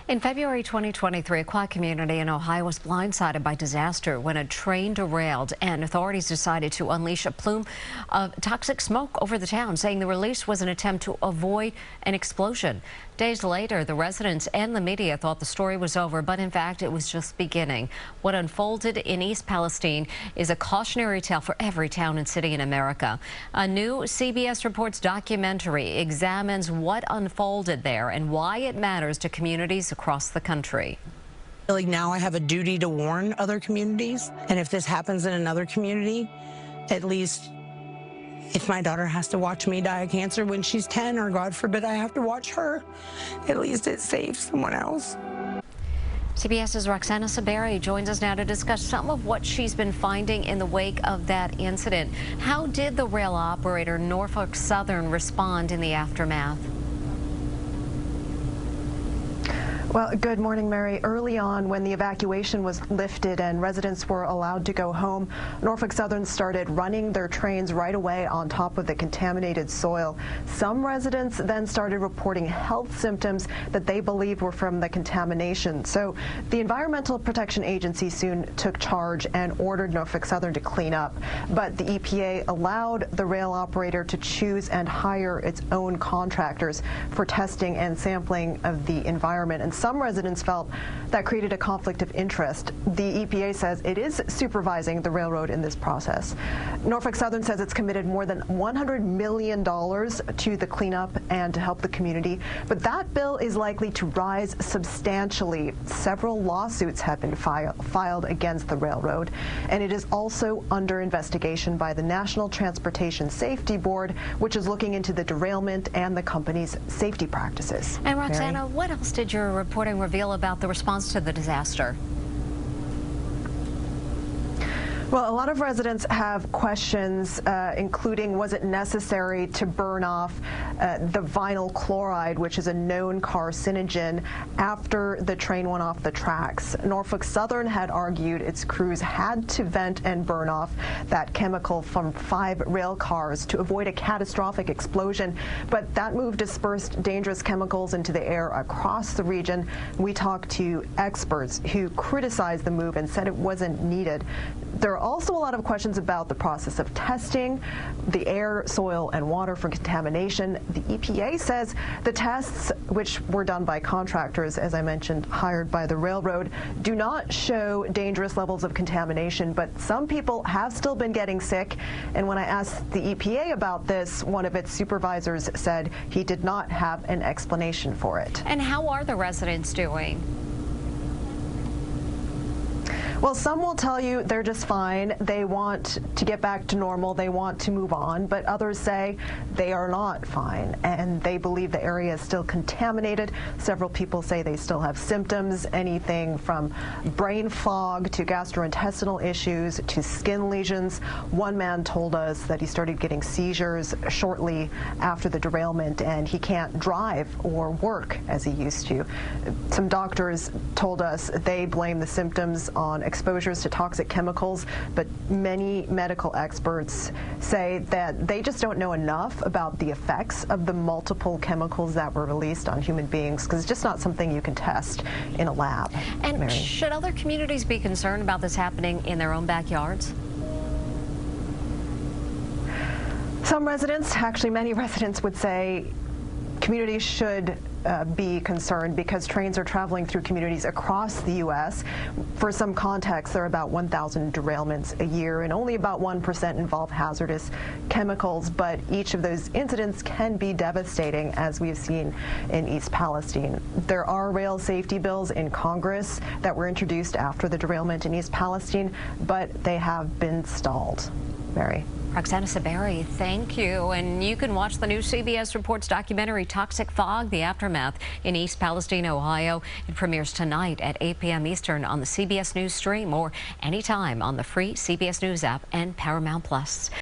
In February 2023, a quiet community in Ohio was blindsided by disaster when a train derailed and authorities decided to unleash a plume of toxic smoke over the town, saying the release was an attempt to avoid an explosion. Days later, the residents and the media thought the story was over, but in fact, it was just beginning. What unfolded in East Palestine is a cautionary tale for every town and city in America. A new CBS Reports documentary examines what unfolded there and why it matters to communities across the country. Like now I have a duty to warn other communities, and if this happens in another community, at least if my daughter has to watch me die of cancer when she's 10, or God forbid I have to watch her, at least it saves someone else. CBS's Roxana Saberi joins us now to discuss some of what she's been finding in the wake of that incident. How did the rail operator Norfolk Southern respond in the aftermath? Well, good morning, Mary. Early on, when the evacuation was lifted and residents were allowed to go home, Norfolk Southern started running their trains right away on top of the contaminated soil. Some residents then started reporting health symptoms that they believed were from the contamination. So the Environmental Protection Agency soon took charge and ordered Norfolk Southern to clean up. But the EPA allowed the rail operator to choose and hire its own contractors for testing and sampling of the environment. And some residents felt that created a conflict of interest. The EPA says it is supervising the railroad in this process. Norfolk Southern says it's committed more than $100 million to the cleanup and to help the community, but that bill is likely to rise substantially. Several lawsuits have been filed against the railroad, and it is also under investigation by the National Transportation Safety Board, which is looking into the derailment and the company's safety practices. And Roxana, what else did your reporting reveal about the response to the disaster? Well, a lot of residents have questions, including was it necessary to burn off the vinyl chloride, which is a known carcinogen, after the train went off the tracks. Norfolk Southern had argued its crews had to vent and burn off that chemical from 5 rail cars to avoid a catastrophic explosion, but that move dispersed dangerous chemicals into the air across the region. We talked to experts who criticized the move and said it wasn't needed. There are also a lot of questions about the process of testing the air, soil, and water for contamination. The EPA says the tests, which were done by contractors, as I mentioned, hired by the railroad, do not show dangerous levels of contamination, but some people have still been getting sick. And when I asked the EPA about this, one of its supervisors said he did not have an explanation for it. And how are the residents doing? Well, some will tell you they're just fine. They want to get back to normal. They want to move on. But others say they are not fine, and they believe the area is still contaminated. Several people say they still have symptoms, anything from brain fog to gastrointestinal issues to skin lesions. One man told us that he started getting seizures shortly after the derailment, and he can't drive or work as he used to. Some doctors told us they blame the symptoms on exposures to toxic chemicals, but many medical experts say that they just don't know enough about the effects of the multiple chemicals that were released on human beings, because it's just not something you can test in a lab. And Mary, should other communities be concerned about this happening in their own backyards? some residents, actually many residents, would say communities should be concerned because trains are traveling through communities across the U.S. For some context, there are about 1,000 derailments a year, and only about 1% involve hazardous chemicals, but each of those incidents can be devastating, as we've seen in East Palestine. There are rail safety bills in Congress that were introduced after the derailment in East Palestine, but they have been stalled. Mary. Roxana Saberi, thank you. And you can watch the new CBS Reports documentary, Toxic Fog, The Aftermath, in East Palestine, Ohio. It premieres tonight at 8 p.m. Eastern on the CBS News stream or anytime on the free CBS News app and Paramount Plus.